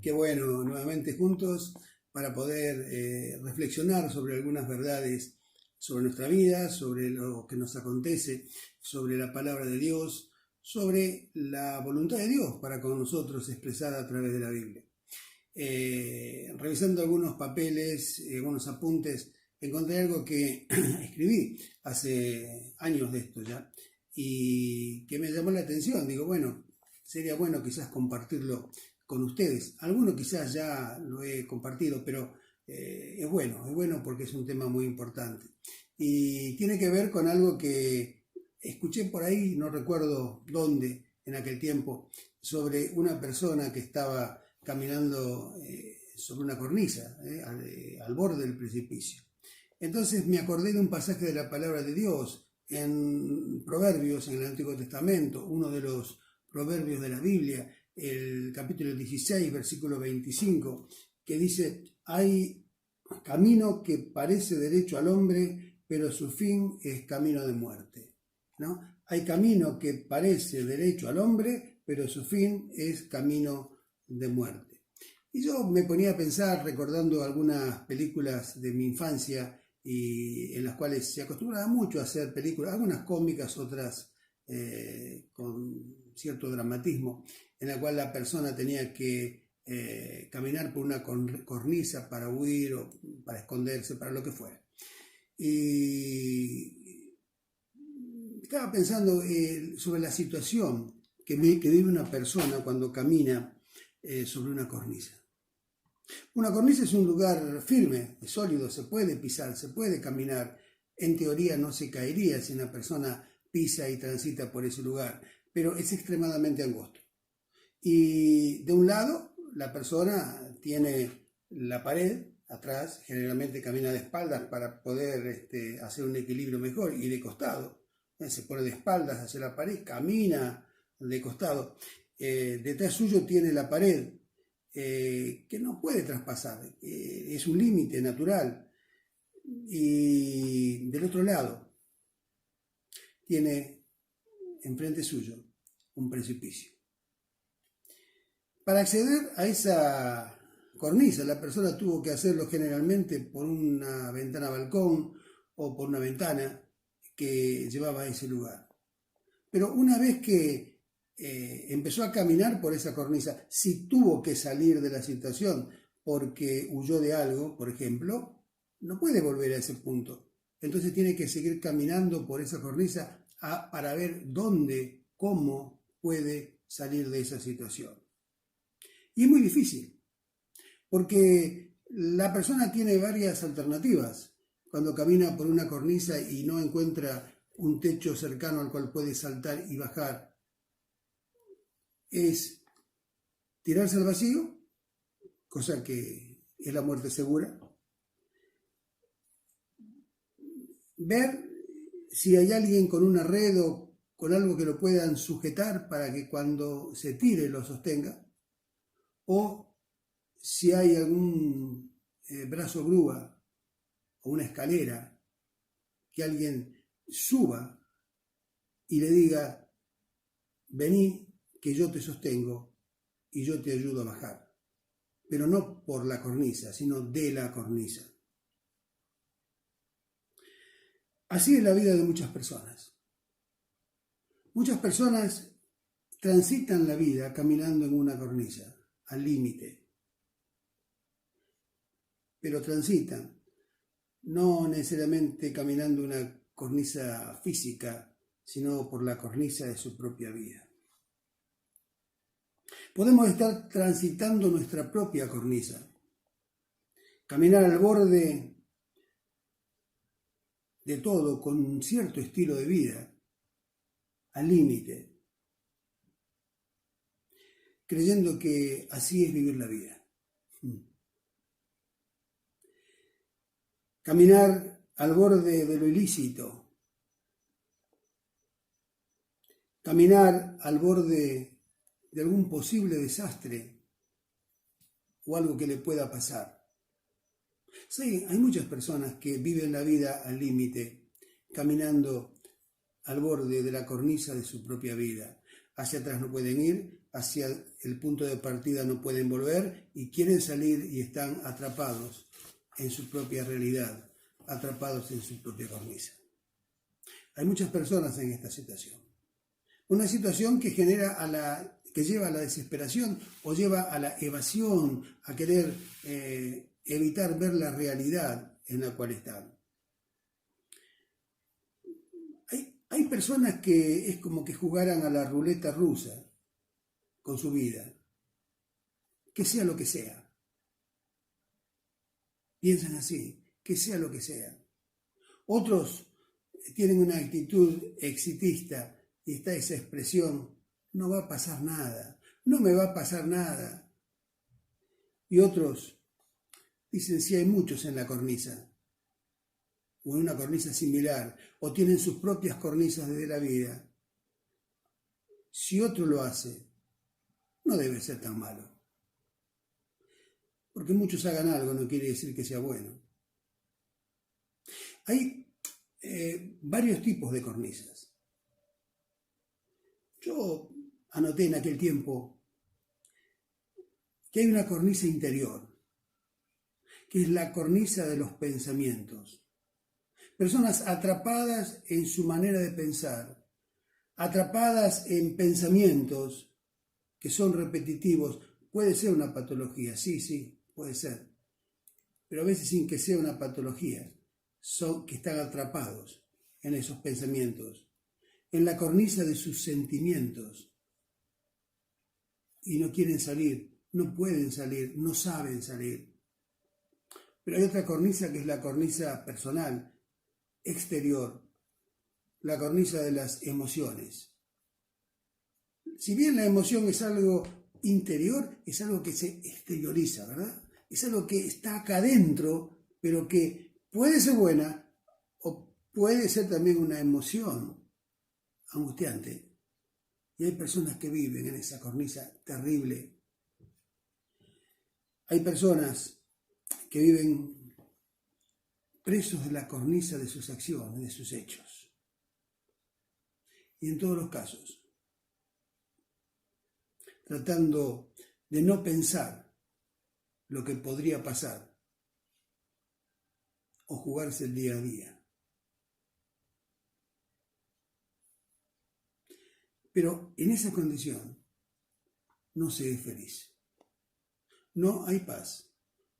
Qué bueno, nuevamente juntos para poder reflexionar sobre algunas verdades sobre nuestra vida, sobre lo que nos acontece, sobre la palabra de Dios, sobre la voluntad de Dios para con nosotros expresada a través de la Biblia. Revisando algunos papeles, algunos apuntes, encontré algo que escribí hace años de esto ya y que me llamó la atención. Digo, bueno, sería bueno quizás compartirlo con ustedes. Algunos quizás ya lo he compartido, pero es bueno porque es un tema muy importante. Y tiene que ver con algo que escuché por ahí, no recuerdo dónde en aquel tiempo, sobre una persona que estaba caminando sobre una cornisa, al borde del precipicio. Entonces me acordé de un pasaje de la palabra de Dios en Proverbios, en el Antiguo Testamento, uno de los proverbios de la Biblia, el capítulo 16, versículo 25, que dice: hay camino que parece derecho al hombre, pero su fin es camino de muerte, ¿no? Hay camino que parece derecho al hombre, pero su fin es camino de muerte. Y yo me ponía a pensar, recordando algunas películas de mi infancia, y en las cuales se acostumbraba mucho a hacer películas, algunas cómicas, otras con cierto dramatismo, en la cual la persona tenía que caminar por una cornisa para huir o para esconderse, para lo que fuera. Y estaba pensando sobre la situación que vive una persona cuando camina sobre una cornisa. Una cornisa es un lugar firme, es sólido, se puede pisar, se puede caminar. En teoría no se caería si una persona pisa y transita por ese lugar, pero es extremadamente angosto. Y de un lado, la persona tiene la pared atrás, generalmente camina de espaldas para poder hacer un equilibrio mejor, y de costado, se pone de espaldas hacia la pared, camina de costado. Detrás suyo tiene la pared, que no puede traspasar, es un límite natural. Y del otro lado tiene enfrente suyo un precipicio. Para acceder a esa cornisa, la persona tuvo que hacerlo generalmente por una ventana balcón o por una ventana que llevaba a ese lugar. Pero una vez que empezó a caminar por esa cornisa, si tuvo que salir de la situación porque huyó de algo, por ejemplo, no puede volver a ese punto. Entonces tiene que seguir caminando por esa cornisa para ver dónde, cómo puede salir de esa situación. Y es muy difícil, porque la persona tiene varias alternativas cuando camina por una cornisa y no encuentra un techo cercano al cual puede saltar y bajar. Es tirarse al vacío, cosa que es la muerte segura. Ver si hay alguien con una red o con algo que lo puedan sujetar para que cuando se tire lo sostenga. O si hay algún brazo grúa o una escalera que alguien suba y le diga: vení que yo te sostengo y yo te ayudo a bajar. Pero no por la cornisa, sino de la cornisa. Así es la vida de muchas personas. Muchas personas transitan la vida caminando en una cornisa, al límite. Pero transitan, no necesariamente caminando una cornisa física, sino por la cornisa de su propia vida. Podemos estar transitando nuestra propia cornisa, caminar al borde de todo con un cierto estilo de vida, al límite, creyendo que así es vivir la vida. Caminar al borde de lo ilícito, caminar al borde de algún posible desastre o algo que le pueda pasar. Sí, hay muchas personas que viven la vida al límite, caminando al borde de la cornisa de su propia vida. Hacia atrás no pueden ir, hacia el punto de partida no pueden volver y quieren salir y están atrapados en su propia realidad, atrapados en su propia cornisa. Hay muchas personas en esta situación. Una situación que que lleva a la desesperación o lleva a la evasión, a querer evitar ver la realidad en la cual están. Hay personas que es como que jugaran a la ruleta rusa con su vida, que sea lo que sea. Piensan así, que sea lo que sea. Otros tienen una actitud exitista y está esa expresión, no va a pasar nada, no me va a pasar nada. Y otros dicen, sí, hay muchos en la cornisa, o en una cornisa similar, o tienen sus propias cornisas de la vida. Si otro lo hace, no debe ser tan malo. Porque muchos hagan algo no quiere decir que sea bueno. Hay varios tipos de cornisas. Yo anoté en aquel tiempo que hay una cornisa interior, que es la cornisa de los pensamientos. Personas atrapadas en su manera de pensar, atrapadas en pensamientos que son repetitivos. Puede ser una patología, sí, puede ser. Pero a veces sin que sea una patología, son que están atrapados en esos pensamientos, en la cornisa de sus sentimientos. Y no quieren salir, no pueden salir, no saben salir. Pero hay otra cornisa que es la cornisa personal, exterior, la cornisa de las emociones. Si bien la emoción es algo interior, es algo que se exterioriza, ¿verdad? Es algo que está acá adentro, pero que puede ser buena o puede ser también una emoción angustiante. Y hay personas que viven en esa cornisa terrible. Hay personas que viven presos de la cornisa de sus acciones, de sus hechos. Y en todos los casos, tratando de no pensar lo que podría pasar o jugarse el día a día. Pero en esa condición no se es feliz. No hay paz,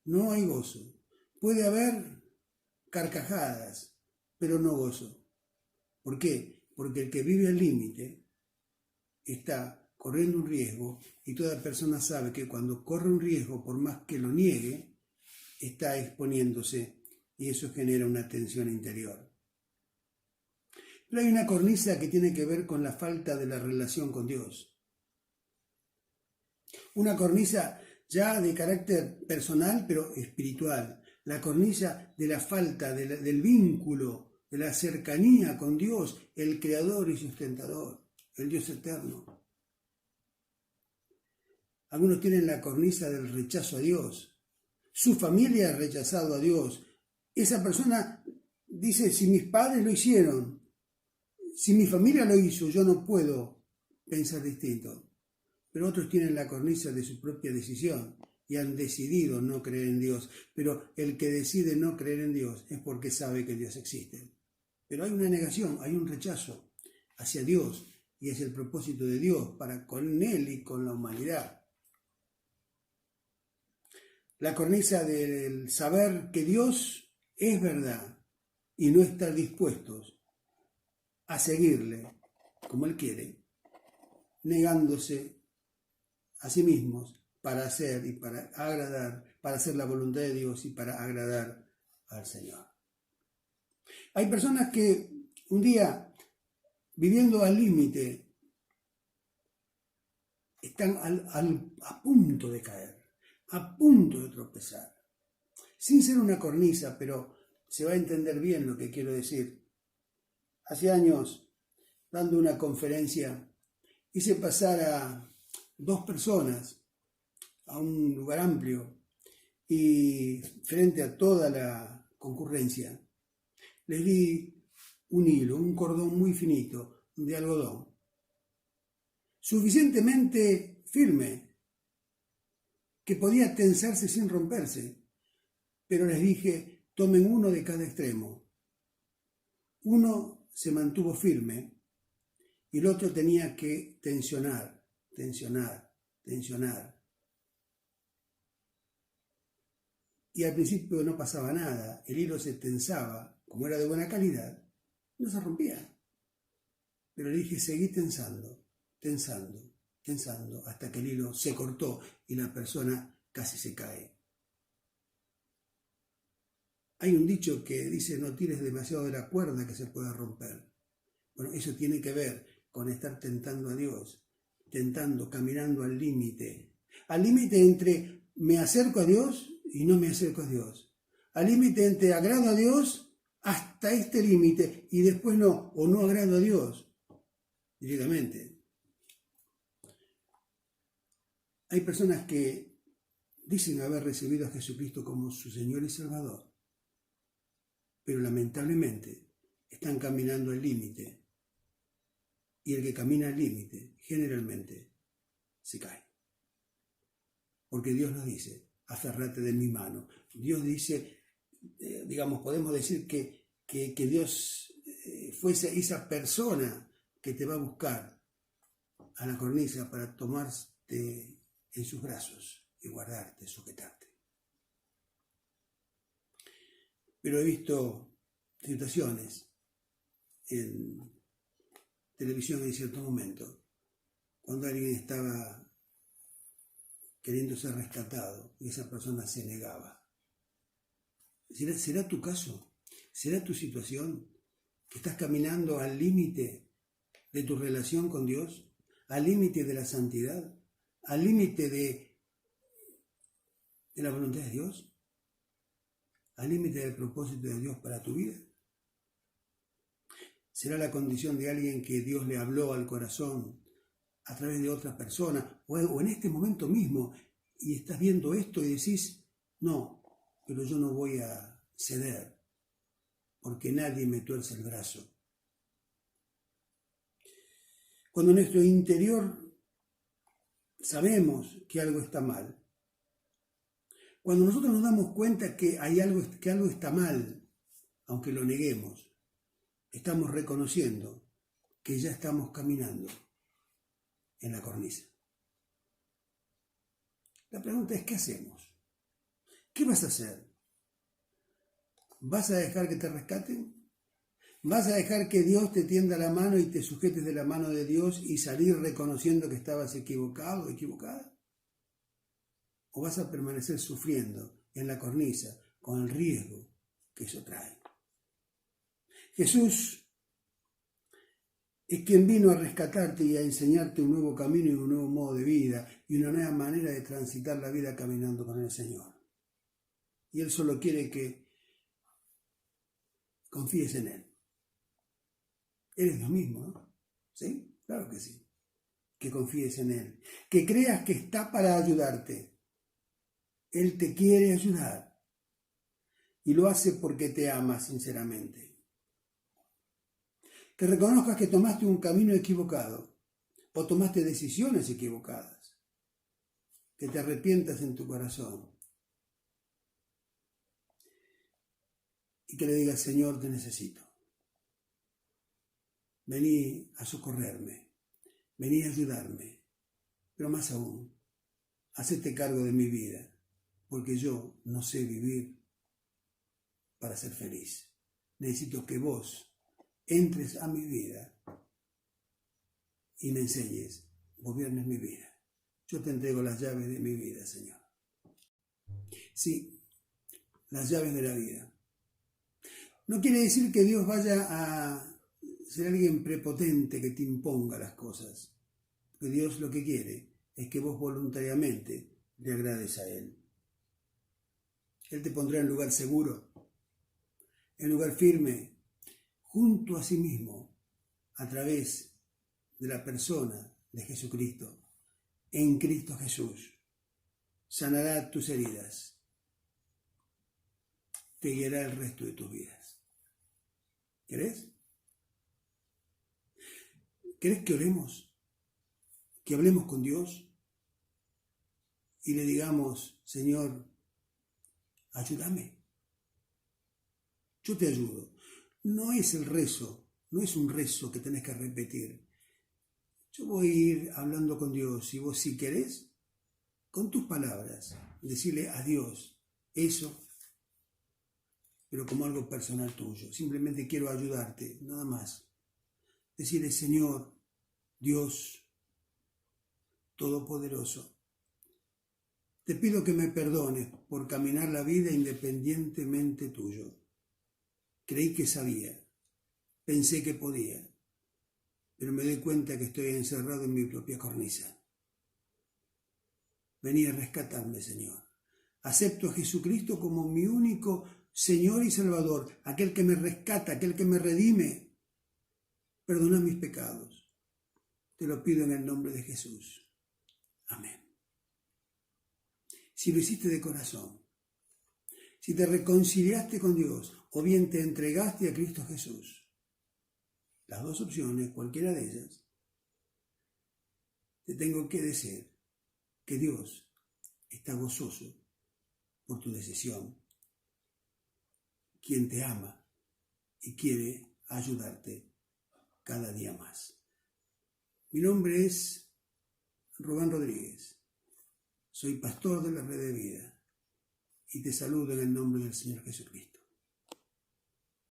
no hay gozo. Puede haber carcajadas, pero no gozo. ¿Por qué? Porque el que vive al límite está corriendo un riesgo y toda persona sabe que cuando corre un riesgo, por más que lo niegue, está exponiéndose y eso genera una tensión interior. Pero hay una cornisa que tiene que ver con la falta de la relación con Dios. Una cornisa ya de carácter personal, pero espiritual. La cornisa de la falta del vínculo, de la cercanía con Dios, el creador y sustentador, el Dios eterno. Algunos tienen la cornisa del rechazo a Dios. Su familia ha rechazado a Dios. Esa persona dice, si mis padres lo hicieron, si mi familia lo hizo, yo no puedo pensar distinto. Pero otros tienen la cornisa de su propia decisión y han decidido no creer en Dios. Pero el que decide no creer en Dios es porque sabe que Dios existe. Pero hay una negación, hay un rechazo hacia Dios y es el propósito de Dios para con Él y con la humanidad. La cornisa del saber que Dios es verdad y no estar dispuestos a seguirle como Él quiere, negándose a sí mismos para hacer y para agradar, para hacer la voluntad de Dios y para agradar al Señor. Hay personas que un día, viviendo al límite, están a punto de caer, a punto de tropezar, sin ser una cornisa, pero se va a entender bien lo que quiero decir. Hace años, dando una conferencia, hice pasar a 2 personas a un lugar amplio y frente a toda la concurrencia, les di un hilo, un cordón muy finito de algodón, suficientemente firme, que podía tensarse sin romperse. Pero les dije, tomen uno de cada extremo. Uno se mantuvo firme y el otro tenía que tensionar. Y al principio no pasaba nada, el hilo se tensaba, como era de buena calidad, no se rompía. Pero le dije, seguí tensando, hasta que el hilo se cortó y la persona casi se cae. Hay un dicho que dice, no tires demasiado de la cuerda que se pueda romper. Bueno, eso tiene que ver con estar tentando a Dios, caminando al límite entre me acerco a Dios y no me acerco a Dios, al límite entre agrado a Dios hasta este límite y después no, o no agrado a Dios directamente. Hay personas que dicen haber recibido a Jesucristo como su Señor y Salvador, pero lamentablemente están caminando al límite. Y el que camina al límite, generalmente, se cae. Porque Dios nos dice, aférrate de mi mano. Dios dice, podemos decir que Dios fuese esa persona que te va a buscar a la cornisa para tomarte en sus brazos y guardarte, sujetarte. Pero he visto situaciones en televisión en cierto momento, cuando alguien estaba queriendo ser rescatado y esa persona se negaba. ¿Será tu caso? ¿Será tu situación? ¿Que estás caminando al límite de tu relación con Dios? ¿Al límite de la santidad? ¿Al límite de la voluntad de Dios? ¿Al límite del propósito de Dios para tu vida? ¿Será la condición de alguien que Dios le habló al corazón a través de otra persona? O en este momento mismo, y estás viendo esto y decís, no, pero yo no voy a ceder, porque nadie me tuerce el brazo. Cuando en nuestro interior sabemos que algo está mal, cuando nosotros nos damos cuenta que algo está mal, aunque lo neguemos, estamos reconociendo que ya estamos caminando en la cornisa. La pregunta es, ¿qué hacemos? ¿Qué vas a hacer? ¿Vas a dejar que te rescaten? ¿Vas a dejar que Dios te tienda la mano y te sujetes de la mano de Dios y salir reconociendo que estabas equivocado o equivocada? ¿O vas a permanecer sufriendo en la cornisa con el riesgo que eso trae? Jesús es quien vino a rescatarte y a enseñarte un nuevo camino y un nuevo modo de vida y una nueva manera de transitar la vida caminando con el Señor. Y Él solo quiere que confíes en Él. Él es lo mismo, ¿no? ¿Sí? Claro que sí. Que confíes en Él. Que creas que está para ayudarte. Él te quiere ayudar. Y lo hace porque te ama sinceramente. Que reconozcas que tomaste un camino equivocado o tomaste decisiones equivocadas. Que te arrepientas en tu corazón. Y que le digas, Señor, te necesito. Vení a socorrerme. Vení a ayudarme. Pero más aún, hacete cargo de mi vida. Porque yo no sé vivir para ser feliz. Necesito que vos entres a mi vida y me enseñes, gobiernes mi vida. Yo te entrego las llaves de mi vida, Señor. Sí, las llaves de la vida. No quiere decir que Dios vaya a ser alguien prepotente que te imponga las cosas. Porque Dios lo que quiere es que vos voluntariamente le agrades a Él. Él te pondrá en lugar seguro, en lugar firme, junto a sí mismo, a través de la persona de Jesucristo, en Cristo Jesús. Sanará tus heridas, te guiará el resto de tus vidas. ¿Querés? ¿Querés que oremos? ¿Que hablemos con Dios? y le digamos, Señor, ayúdame. Yo te ayudo. No es el rezo, no es un rezo que tenés que repetir. Yo voy a ir hablando con Dios y vos, si querés, con tus palabras, decirle a Dios eso, pero como algo personal tuyo. Simplemente quiero ayudarte, nada más. Decirle, Señor, Dios Todopoderoso, te pido que me perdones por caminar la vida independientemente tuyo. Creí que sabía, pensé que podía, pero me doy cuenta que estoy encerrado en mi propia cornisa. Vení a rescatarme, Señor. Acepto a Jesucristo como mi único Señor y Salvador, aquel que me rescata, aquel que me redime. Perdona mis pecados. Te lo pido en el nombre de Jesús. Amén. Si lo hiciste de corazón, si te reconciliaste con Dios o bien te entregaste a Cristo Jesús, las dos opciones, cualquiera de ellas, te tengo que decir que Dios está gozoso por tu decisión, quien te ama y quiere ayudarte cada día más. Mi nombre es Rubén Rodríguez, soy pastor de la Red de Vida y te saludo en el nombre del Señor Jesucristo.